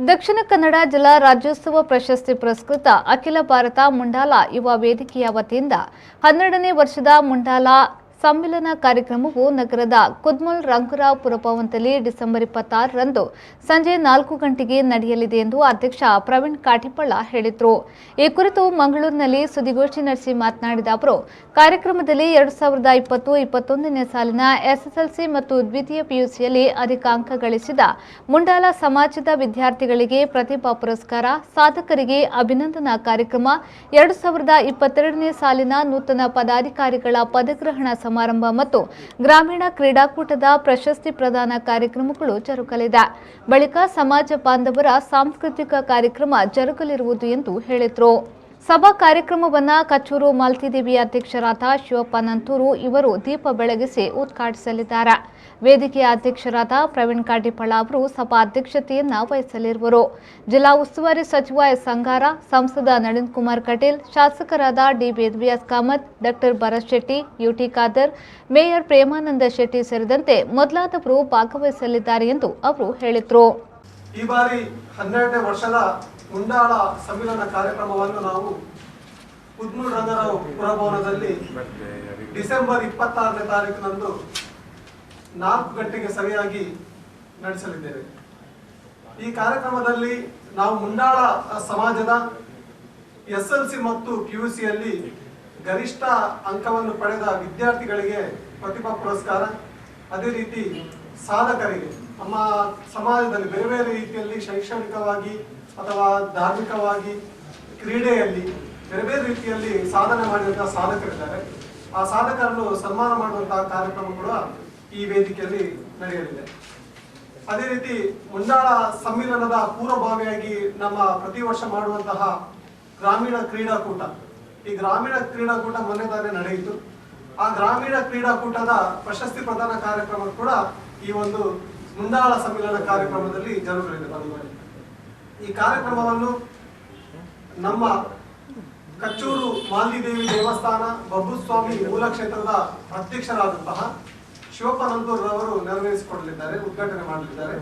ದಕ್ಷಿಣ ಕನ್ನಡ ಜಿಲ್ಲಾ ರಾಜ್ಯೋತ್ಸವ ಪ್ರಶಸ್ತಿ ಪುರಸ್ಕೃತ ಅಖಿಲ ಭಾರತ ಮುಂಡಾಲ ಯುವ ವೇದಿಕೆಯ ವತಿಯಿಂದ 12ನೇ ವರ್ಷದ ಮುಂಡಾಲ ಸಮ್ಮೇಳನ ಕಾರ್ಯಕ್ರಮವು ನಗರದ ಕುದ್ಮಲ್ ರಂಗರಾವ್ ಪುರಭವನದಲ್ಲಿ ಡಿಸೆಂಬರ್ 26ರಂದು ಸಂಜೆ 4 ಗಂಟೆಗೆ ನಡೆಯಲಿದೆ ಎಂದು ಅಧ್ಯಕ್ಷ ಪ್ರವೀಣ್ ಕಾಟಿಪಳ್ಳ ಹೇಳಿದರು. ಈ ಕುರಿತು ಮಂಗಳೂರಿನಲ್ಲಿ ಸುದ್ದಿಗೋಷ್ಠಿ ನಡೆಸಿ ಮಾತನಾಡಿದ ಅವರು, ಕಾರ್ಯಕ್ರಮದಲ್ಲಿ 2020-21ನೇ ಸಾಲಿನ ಎಸ್ಎಸ್ಎಲ್ಸಿ ಮತ್ತು ದ್ವಿತೀಯ ಪಿಯುಸಿಯಲ್ಲಿ ಅಧಿಕ ಅಂಕ ಗಳಿಸಿದ ಮುಂಡಾಲ ಸಮಾಜದ ವಿದ್ಯಾರ್ಥಿಗಳಿಗೆ ಪ್ರತಿಭಾ ಪುರಸ್ಕಾರ, ಸಾಧಕರಿಗೆ ಅಭಿನಂದನಾ ಕಾರ್ಯಕ್ರಮ, 2022ನೇ ಸಾಲಿನ ನೂತನ ಪದಾಧಿಕಾರಿಗಳ ಪದಗ್ರಹಣ ಸಮಾರಂಭ ಮತ್ತು ಗ್ರಾಮೀಣ ಕ್ರೀಡಾಕೂಟದ ಪ್ರಶಸ್ತಿ ಪ್ರದಾನ ಕಾರ್ಯಕ್ರಮಗಳು ಜರುಗಲಿದೆ. ಬಳಿಕ ಸಮಾಜ ಬಾಂಧವರ ಸಾಂಸ್ಕೃತಿಕ ಕಾರ್ಯಕ್ರಮ ಜರುಗಲಿರುವುದು ಎಂದು ಹೇಳಿದರು. ಸಭಾ ಕಾರ್ಯಕ್ರಮವನ್ನು ಕಚೂರು ಮಾಲ್ತಿದೇವಿ ಅಧ್ಯಕ್ಷರಾದ ಶಿವಪ್ಪ ನಂತೂರು ಇವರು ದೀಪ ಬೆಳಗಿಸಿ ಉದ್ಘಾಟಿಸಲಿದ್ದಾರೆ. ವೇದಿಕೆಯ ಅಧ್ಯಕ್ಷರಾದ ಪ್ರವೀಣ್ ಕಾಟಿಪಳ್ಳ ಅವರು ಸಭಾ ಅಧ್ಯಕ್ಷತೆಯನ್ನು ವಹಿಸಲಿರುವರು. ಜಿಲ್ಲಾ ಉಸ್ತುವಾರಿ ಸಚಿವ ಎಸ್ ಅಂಗಾರ, ಸಂಸದ ನಳಿನ್ ಕುಮಾರ್ ಕಟೀಲ್, ಶಾಸಕರಾದ D Vedavyas Kamath, doctor Bharath Shetty, UT Khader, mayor Premananda Shetty ಸೇರಿದಂತೆ ಮೊದಲಾದವರು ಭಾಗವಹಿಸಲಿದ್ದಾರೆ ಎಂದು ಅವರು ಹೇಳಿದರು. ಈ ಬಾರಿ 12ನೇ ವರ್ಷದ ಮುಂಡಾಳ ಸಮ್ಮೇಳನ ಕಾರ್ಯಕ್ರಮವನ್ನು ನಾವು ಕುದ್ಮಲ್ ರಂಗರಾವ್ ಪುರಭವನದಲ್ಲಿ ಡಿಸೆಂಬರ್ 26ನೇ ತಾರೀಕಿನಂದು 4 ಗಂಟೆಗೆ ಸರಿಯಾಗಿ ನಡೆಸಲಿದ್ದೇವೆ. ಈ ಕಾರ್ಯಕ್ರಮದಲ್ಲಿ ನಾವು ಮುಂಡಾಳ ಸಮಾಜದ ಎಸ್ಎಲ್ಸಿ ಮತ್ತು ಪಿಯುಸಿಯಲ್ಲಿ ಗರಿಷ್ಠ ಅಂಕವನ್ನು ಪಡೆದ ವಿದ್ಯಾರ್ಥಿಗಳಿಗೆ ಪ್ರತಿಭಾ ಪುರಸ್ಕಾರ, ಅದೇ ರೀತಿ ಸಾಧಕರಿಗೆ ನಮ್ಮ ಸಮಾಜದಲ್ಲಿ ಬೇರೆ ಬೇರೆ ರೀತಿಯಲ್ಲಿ ಶೈಕ್ಷಣಿಕವಾಗಿ ಅಥವಾ ಧಾರ್ಮಿಕವಾಗಿ ಕ್ರೀಡೆಯಲ್ಲಿ ಬೇರೆ ಬೇರೆ ರೀತಿಯಲ್ಲಿ ಸಾಧನೆ ಮಾಡಿದಂತಹ ಸಾಧಕರಿದ್ದಾರೆ. ಆ ಸಾಧಕರನ್ನು ಸನ್ಮಾನ ಮಾಡುವಂತಹ ಕಾರ್ಯಕ್ರಮ ಕೂಡ ಈ ವೇದಿಕೆಯಲ್ಲಿ ನಡೆಯಲಿದೆ. ಅದೇ ರೀತಿ ಮುಂಡಾಳ ಸಮ್ಮೇಳನದ ಪೂರ್ವಭಾವಿಯಾಗಿ ನಮ್ಮ ಪ್ರತಿ ವರ್ಷ ಮಾಡುವಂತಹ ಗ್ರಾಮೀಣ ಕ್ರೀಡಾಕೂಟ, ಈ ಗ್ರಾಮೀಣ ಕ್ರೀಡಾಕೂಟ ಮೊನ್ನೆ ತಾನೇ ನಡೆಯಿತು. ಆ ಗ್ರಾಮೀಣ ಕ್ರೀಡಾಕೂಟದ ಪ್ರಶಸ್ತಿ ಪ್ರದಾನ ಕಾರ್ಯಕ್ರಮ ಕೂಡ ಈ ಒಂದು ಮುಂಡಾಳ ಸಮ್ಮೇಳನ ಕಾರ್ಯಕ್ರಮದಲ್ಲಿ ಜರುಗಲಿದೆ. ಈ ಕಾರ್ಯಕ್ರಮವನ್ನು ನಮ್ಮ ಕಚೂರು ಮಾಲ್ತಿದೇವಿ ದೇವಸ್ಥಾನ ಬಬ್ಬುಸ್ವಾಮಿ ಮೂಲ ಕ್ಷೇತ್ರದ ಅಧ್ಯಕ್ಷರಾದಂತಹ ಶಿವಪ್ಪ ನಂತೂರ್ ಅವರು ನೆರವೇರಿಸಿಕೊಡಲಿದ್ದಾರೆ, ಉದ್ಘಾಟನೆ ಮಾಡಲಿದ್ದಾರೆ.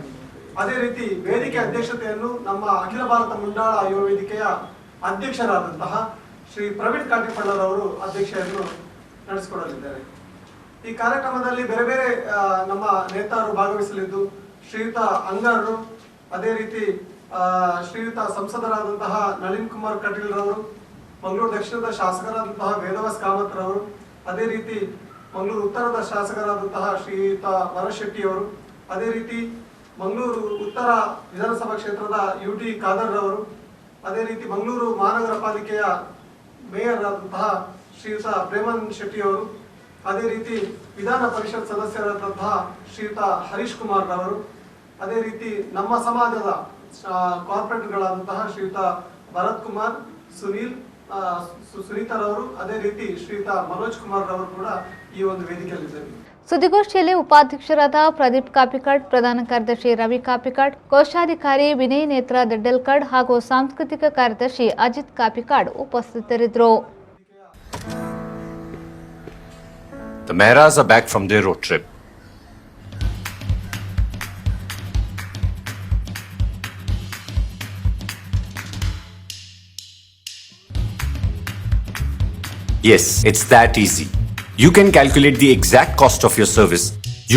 ಅದೇ ರೀತಿ ವೇದಿಕೆ ಅಧ್ಯಕ್ಷತೆಯನ್ನು ನಮ್ಮ ಅಖಿಲ ಭಾರತ ಮುಂಡಾಳ ಯುವ ವೇದಿಕೆಯ ಅಧ್ಯಕ್ಷರಾದಂತಹ ಶ್ರೀ ಪ್ರವೀಣ್ ಕಾಟಿಪಳ್ಳರವರು ಅಧ್ಯಕ್ಷತೆಯನ್ನು ನಡೆಸಿಕೊಡಲಿದ್ದಾರೆ. ಈ ಕಾರ್ಯಕ್ರಮದಲ್ಲಿ ಬೇರೆ ಬೇರೆ ನಮ್ಮ ನೇತಾರರು ಭಾಗವಹಿಸಲಿದ್ದು, ಶ್ರೀಯುತ ಅಂಗಾರರು, ಅದೇ ರೀತಿ ಶ್ರೀಯುತ ಸಂಸದರಾದಂತಹ ನಳಿನ್ ಕುಮಾರ್ ಕಟೀಲ್ ರವರು, ಮಂಗಳೂರು ದಕ್ಷಿಣದ ಶಾಸಕರಾದಂತಹ ವೇದವ್ಯಾಸ್ ಕಾಮತ್ ರವರು, ಅದೇ ರೀತಿ ಮಂಗಳೂರು ಉತ್ತರದ ಶಾಸಕರಾದಂತಹ ಶ್ರೀಯುತ ಭರತ್ ಶೆಟ್ಟಿ ಅವರು, ಅದೇ ರೀತಿ ಮಂಗಳೂರು ಉತ್ತರ ವಿಧಾನಸಭಾ ಕ್ಷೇತ್ರದ ಯುಟಿ ಖಾದರ್ ರವರು, ಅದೇ ರೀತಿ ಮಂಗಳೂರು ಮಹಾನಗರ ಪಾಲಿಕೆಯ ಮೇಯರ್ ಆದಂತಹ ಶ್ರೀಯುತ ಪ್ರೇಮಾನಂದ ಶೆಟ್ಟಿ ಅವರು, ಅದೇ ರೀತಿ ವಿಧಾನ ಪರಿಷತ್ ಸದಸ್ಯರಾದಂತಹ ಶ್ರೀಯುತ ಹರೀಶ್ ಕುಮಾರ್ ರವರು, ಅದೇ ರೀತಿ ನಮ್ಮ ಸಮಾಜದ ಕಾರ್ಪೊರೇಟ್ಗಳಾದಂತಹ ಶ್ರೀಯುತ ಭರತ್ ಕುಮಾರ್, ಸುನೀಲ್, ಸುನೀತಾರವರು, ಅದೇ ರೀತಿ ಶ್ರೀಯುತ ಮನೋಜ್ ಕುಮಾರ್ ರವರು ಕೂಡ ಈ ಒಂದು ವೇದಿಕೆಯಲ್ಲಿದ್ದಾರೆ. ಸುದ್ದಿಗೋಷ್ಠಿಯಲ್ಲಿ ಉಪಾಧ್ಯಕ್ಷರಾದ ಪ್ರದೀಪ್ ಕಾಪಿಕಾಡ್, ಪ್ರಧಾನ ಕಾರ್ಯದರ್ಶಿ ರವಿ ಕಾಪಿಕಾಡ್, ಕೋಶಾಧಿಕಾರಿ ವಿನಯ್ ನೇತ್ರ ದಡ್ಡಲ್ಕಡ್ ಹಾಗೂ ಸಾಂಸ್ಕೃತಿಕ ಕಾರ್ಯದರ್ಶಿ ಅಜಿತ್ ಕಾಪಿಕಾಡ್ ಉಪಸ್ಥಿತರಿದ್ದರು. The Mehras are back from their road trip. Yes, it's that easy. You can calculate the exact cost of your service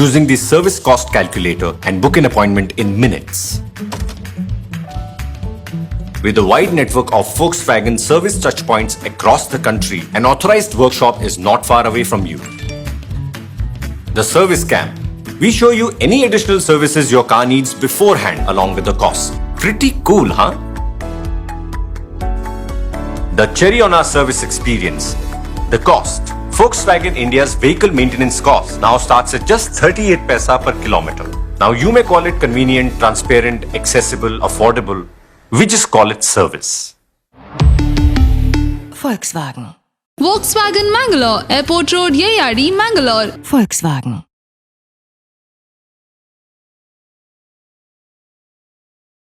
using the service cost calculator and book an appointment in minutes. With a wide network of Volkswagen service touchpoints across the country, an authorized workshop is not far away from you. The Service Camp. We show you any additional services your car needs beforehand along with the cost. Pretty cool, huh? The cherry on our service experience. The cost. Volkswagen India's vehicle maintenance cost now starts at just 38 paisa per kilometer. Now you may call it convenient, transparent, accessible, affordable. We just call it service. Volkswagen. Volkswagen Mangalore, Airport Road, Yeyadi, Mangalore. Volkswagen.